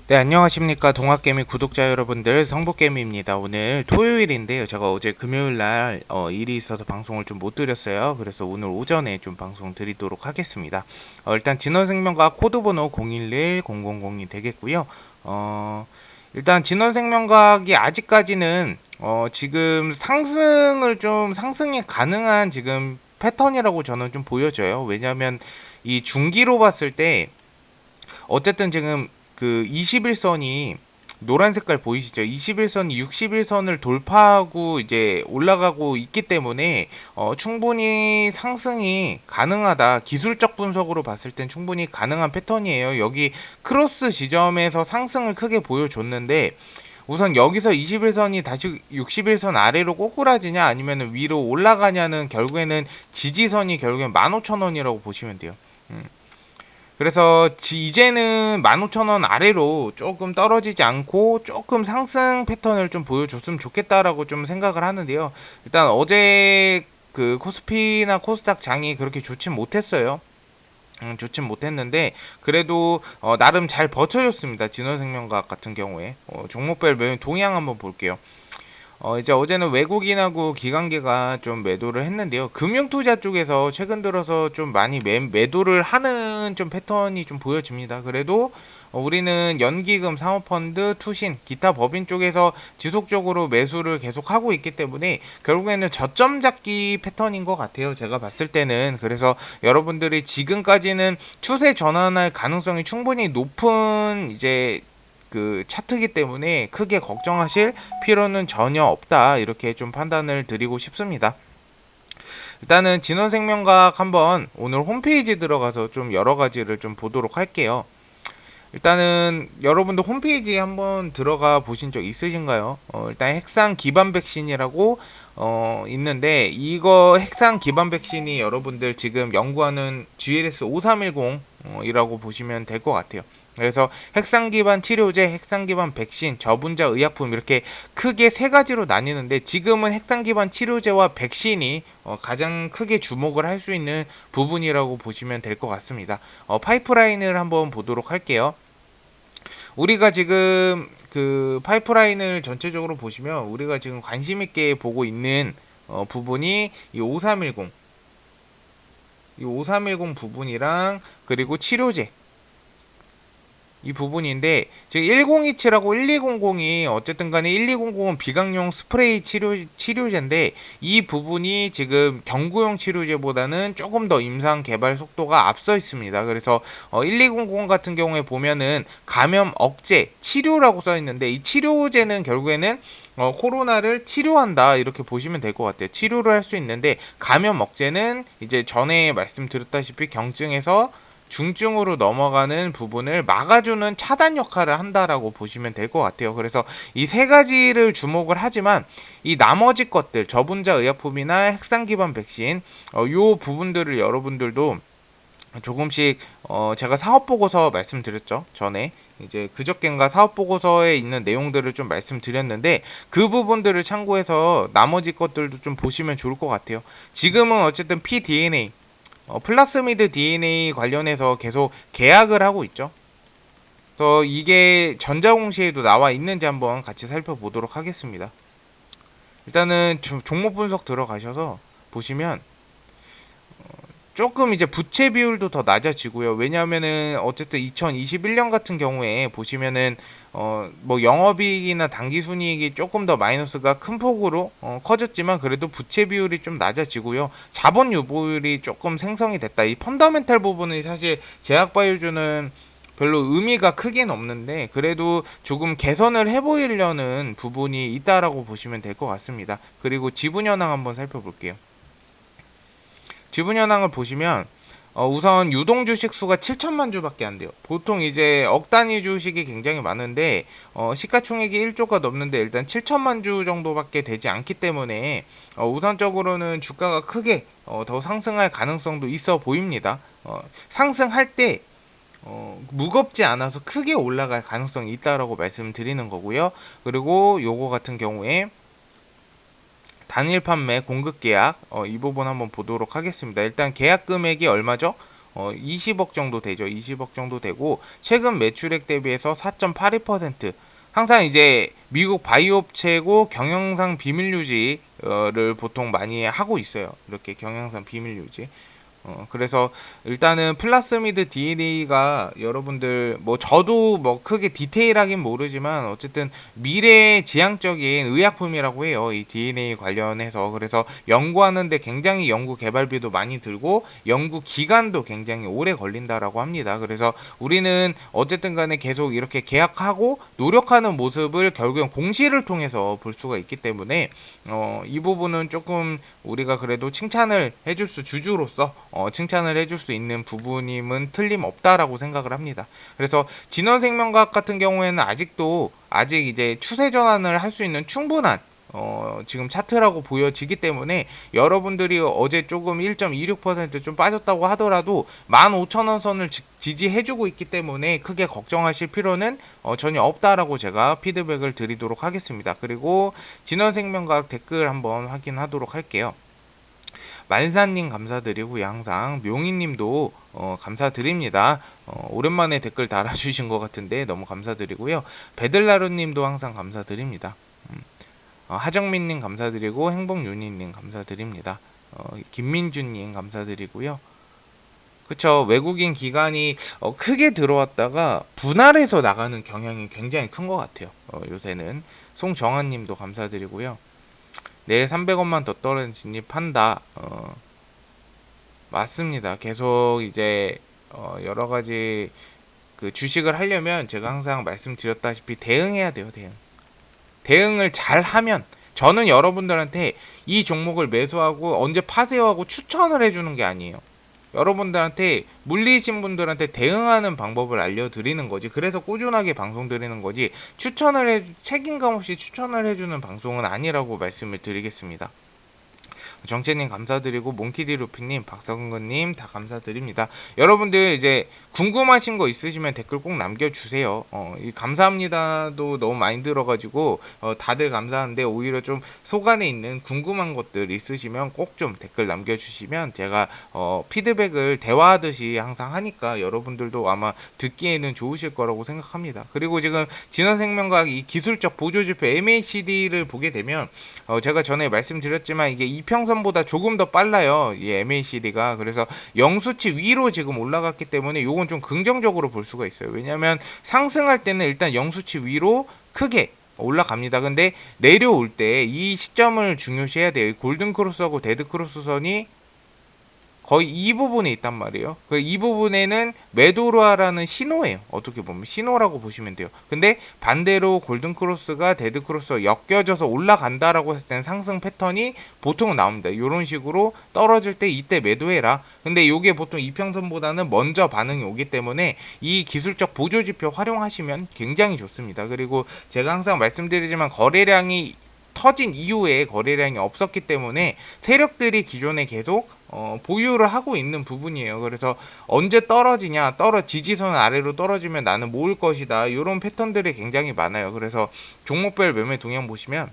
네, 안녕하십니까. 동학개미 구독자 여러분들, 성북개미입니다. 오늘 토요일인데요. 제가 어제 금요일날 일이 있어서 방송을 좀 못 드렸어요. 그래서 오늘 오전에 좀 방송 드리도록 하겠습니다. 일단 진원생명과학 코드번호 011-0002 되겠고요. 일단 진원생명과학이 아직까지는 지금 상승이 가능한 지금 패턴이라고 저는 좀 보여져요. 왜냐하면 이 중기로 봤을 때 어쨌든 지금 그 21선이 노란 색깔 보이시죠? 21선이 61선을 돌파하고 이제 올라가고 있기 때문에 충분히 상승이 가능하다. 기술적 분석으로 봤을 땐 충분히 가능한 패턴이에요. 여기 크로스 지점에서 상승을 크게 보여줬는데 우선 여기서 21선이 다시 61선 아래로 꼬꾸라지냐 아니면 위로 올라가냐는 결국에는 지지선이 결국엔 15,000원이라고 보시면 돼요. 그래서 이제는 15,000원 아래로 조금 떨어지지 않고 조금 상승 패턴을 좀 보여줬으면 좋겠다라고 좀 생각을 하는데요. 일단 어제 그 코스피나 코스닥 장이 그렇게 좋진 못했어요. 좋진 못했는데 그래도 나름 잘 버텨줬습니다. 진원생명과학 같은 경우에 종목별 매매 동향 한번 볼게요. 이제 어제는 외국인하고 기관계가 좀 매도를 했는데요. 금융투자 쪽에서 최근 들어서 좀 많이 매도를 하는 좀 패턴이 좀 보여집니다. 그래도 우리는 연기금, 사모펀드, 투신, 기타 법인 쪽에서 지속적으로 매수를 계속하고 있기 때문에 결국에는 저점 잡기 패턴인 것 같아요. 제가 봤을 때는. 그래서 여러분들이 지금까지는 추세 전환할 가능성이 충분히 높은 이제 그 차트기 때문에 크게 걱정하실 필요는 전혀 없다. 이렇게 좀 판단을 드리고 싶습니다. 일단은 진원생명과학 한번 오늘 홈페이지 들어가서 좀 여러 가지를 좀 보도록 할게요. 일단은 여러분들 홈페이지에 한번 들어가 보신 적 있으신가요? 일단 핵산 기반 백신이라고 있는데 이거 핵산 기반 백신이 여러분들 지금 연구하는 GLS 5310 이라고 보시면 될 것 같아요. 그래서 핵산 기반 치료제, 핵산 기반 백신, 저분자 의약품 이렇게 크게 세 가지로 나뉘는데 지금은 핵산 기반 치료제와 백신이 가장 크게 주목을 할 수 있는 부분이라고 보시면 될 것 같습니다. 파이프라인을 한번 보도록 할게요. 우리가 지금 그 파이프라인을 전체적으로 보시면 우리가 지금 관심 있게 보고 있는 부분이 이5310 부분이랑 그리고 치료제 이 부분인데 지금 1027하고 1200이 어쨌든 간에 1200은 비강용 스프레이 치료제인데 이 부분이 지금 경구용 치료제보다는 조금 더 임상 개발 속도가 앞서 있습니다. 그래서 1200 같은 경우에 보면은 감염 억제 치료라고 써 있는데 이 치료제는 결국에는 코로나를 치료한다 이렇게 보시면 될 것 같아요. 치료를 할 수 있는데 감염 억제는 이제 전에 말씀드렸다시피 경증에서 중증으로 넘어가는 부분을 막아주는 차단 역할을 한다라고 보시면 될 것 같아요. 그래서 이 세 가지를 주목을 하지만 이 나머지 것들 저분자 의약품이나 핵산 기반 백신 요 부분들을 여러분들도 조금씩 제가 사업 보고서 말씀드렸죠. 전에 이제 그저께인가 사업 보고서에 있는 내용들을 좀 말씀드렸는데 그 부분들을 참고해서 나머지 것들도 좀 보시면 좋을 것 같아요. 지금은 어쨌든 pDNA 플라스미드 DNA 관련해서 계속 계약을 하고 있죠. 그래서 이게 전자공시에도 나와 있는지 한번 같이 살펴보도록 하겠습니다. 일단은 종목 분석 들어가셔서 보시면 조금 이제 부채 비율도 더 낮아지고요. 왜냐하면은 어쨌든 2021년 같은 경우에 보시면은 뭐 영업이익이나 당기순이익이 조금 더 마이너스가 큰 폭으로 커졌지만 그래도 부채 비율이 좀 낮아지고요. 자본 유보율이 조금 생성이 됐다. 이 펀더멘탈 부분이 사실 제약바이오주는 별로 의미가 크긴 없는데 그래도 조금 개선을 해보이려는 부분이 있다라고 보시면 될 것 같습니다. 그리고 지분 현황 한번 살펴볼게요. 지분 현황을 보시면 우선 유동 주식 수가 7천만 주밖에 안 돼요. 보통 이제 억 단위 주식이 굉장히 많은데 시가총액이 1조가 넘는데 일단 7천만 주 정도밖에 되지 않기 때문에 우선적으로는 주가가 크게 더 상승할 가능성도 있어 보입니다. 상승할 때 무겁지 않아서 크게 올라갈 가능성이 있다라고 말씀드리는 거고요. 그리고 요거 같은 경우에 단일 판매 공급 계약 이 부분 한번 보도록 하겠습니다. 일단 계약 금액이 얼마죠? 20억 정도 되죠. 20억 정도 되고 최근 매출액 대비해서 4.82%. 항상 이제 미국 바이오 업체고 경영상 비밀 유지를 보통 많이 하고 있어요. 이렇게 경영상 비밀 유지. 그래서 일단은 플라스미드 DNA가 여러분들 뭐 저도 뭐 크게 디테일하긴 모르지만 어쨌든 미래 지향적인 의약품이라고 해요. 이 DNA 관련해서. 그래서 연구하는데 굉장히 연구 개발비도 많이 들고 연구 기간도 굉장히 오래 걸린다라고 합니다. 그래서 우리는 어쨌든 간에 계속 이렇게 계약하고 노력하는 모습을 결국엔 공시를 통해서 볼 수가 있기 때문에 이 부분은 조금 우리가 그래도 칭찬을 해줄 수 주주로서 칭찬을 해줄 수 있는 부분임은 틀림없다라고 생각을 합니다. 그래서 진원생명과학 같은 경우에는 아직 이제 추세 전환을 할 수 있는 충분한 지금 차트라고 보여지기 때문에 여러분들이 어제 조금 1.26%좀 빠졌다고 하더라도 15,000원 선을 지지해주고 있기 때문에 크게 걱정하실 필요는 전혀 없다라고 제가 피드백을 드리도록 하겠습니다. 그리고 진원생명과학 댓글 한번 확인하도록 할게요. 만사님 감사드리고요. 항상 명희님도 감사드립니다. 오랜만에 댓글 달아주신 것 같은데 너무 감사드리고요. 베들라루님도 항상 감사드립니다. 하정민님 감사드리고 행복윤희님 감사드립니다. 김민주님 감사드리고요. 그쵸, 외국인 기관이 크게 들어왔다가 분할해서 나가는 경향이 굉장히 큰 것 같아요. 요새는 송정환님도 감사드리고요. 내일 300원만 더 떨어진 진입한다. 맞습니다. 계속 이제 여러 가지 그 주식을 하려면 제가 항상 말씀드렸다시피 대응해야 돼요. 대응을 잘 하면 저는 여러분들한테 이 종목을 매수하고 언제 파세요 하고 추천을 해주는 게 아니에요. 여러분들한테 물리신 분들한테 대응하는 방법을 알려드리는 거지. 그래서 꾸준하게 방송 드리는 거지. 책임감 없이 추천을 해주는 방송은 아니라고 말씀을 드리겠습니다. 정채님 감사드리고 몽키디루피님, 박성근님 다 감사드립니다. 여러분들 이제 궁금하신 거 있으시면 댓글 꼭 남겨주세요. 이 감사합니다도 너무 많이 들어가지고 다들 감사한데 오히려 좀 속안에 있는 궁금한 것들 있으시면 꼭 좀 댓글 남겨주시면 제가 피드백을 대화하듯이 항상 하니까 여러분들도 아마 듣기에는 좋으실 거라고 생각합니다. 그리고 지금 진화생명과학 이 기술적 보조지표 MACD를 보게 되면 제가 전에 말씀드렸지만 이게 이평선보다 조금 더 빨라요. 이 MACD가. 그래서 영수치 위로 지금 올라갔기 때문에 요건 좀 긍정적으로 볼 수가 있어요. 왜냐하면 상승할 때는 일단 영수치 위로 크게 올라갑니다. 근데 내려올 때 이 시점을 중요시해야 돼요. 골든크로스하고 데드크로스선이 거의 이 부분에 있단 말이에요. 이 부분에는 매도라라는 신호예요. 어떻게 보면 신호라고 보시면 돼요. 근데 반대로 골든크로스가 데드크로스가 엮여져서 올라간다라고 했을 때는 상승 패턴이 보통은 나옵니다. 이런 식으로 떨어질 때 이때 매도해라. 근데 이게 보통 이평선보다는 먼저 반응이 오기 때문에 이 기술적 보조지표 활용하시면 굉장히 좋습니다. 그리고 제가 항상 말씀드리지만 거래량이 터진 이후에 거래량이 없었기 때문에 세력들이 기존에 계속 보유를 하고 있는 부분이에요. 그래서 언제 떨어지냐, 지지선 아래로 떨어지면 나는 모을 것이다. 이런 패턴들이 굉장히 많아요. 그래서 종목별 매매 동향 보시면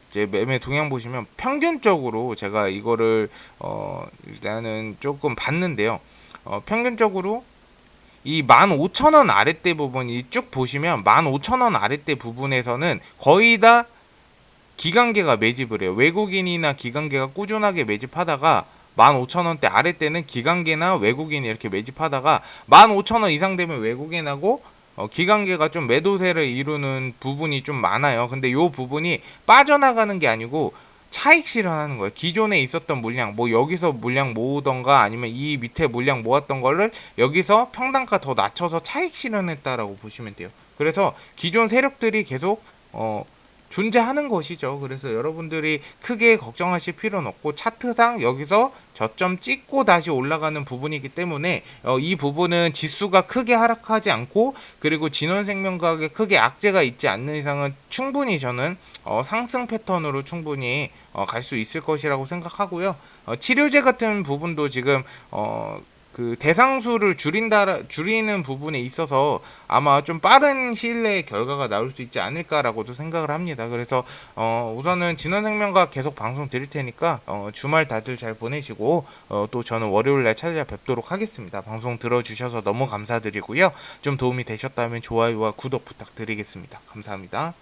이제 매매 동향 보시면 평균적으로 제가 이거를 일단은 조금 봤는데요. 평균적으로 이 15,000원 아랫대 부분이 쭉 보시면 15,000원 아랫대 부분에서는 거의 다 기관계가 매집을 해요. 외국인이나 기관계가 꾸준하게 매집하다가 15,000원대 아랫대는 기관계나 외국인이 이렇게 매집하다가 15,000원 이상 되면 외국인하고 기관계가 좀 매도세를 이루는 부분이 좀 많아요. 근데 요 부분이 빠져나가는 게 아니고 차익 실현하는 거예요. 기존에 있었던 물량, 뭐 여기서 물량 모으던가 아니면 이 밑에 물량 모았던 거를 여기서 평단가 더 낮춰서 차익 실현했다라고 보시면 돼요. 그래서 기존 세력들이 계속 존재하는 것이죠. 그래서 여러분들이 크게 걱정하실 필요는 없고 차트상 여기서 저점 찍고 다시 올라가는 부분이기 때문에 이 부분은 지수가 크게 하락하지 않고 그리고 진원생명과학에 크게 악재가 있지 않는 이상은 충분히 저는 상승 패턴으로 충분히 갈 수 있을 것이라고 생각하고요. 치료제 같은 부분도 지금 그 대상수를 줄이는 부분에 있어서 아마 좀 빠른 시일 내에 결과가 나올 수 있지 않을까라고도 생각을 합니다. 그래서 우선은 진원생명과 계속 방송 드릴 테니까 주말 다들 잘 보내시고 또 저는 월요일날 찾아뵙도록 하겠습니다. 방송 들어주셔서 너무 감사드리고요. 좀 도움이 되셨다면 좋아요와 구독 부탁드리겠습니다. 감사합니다.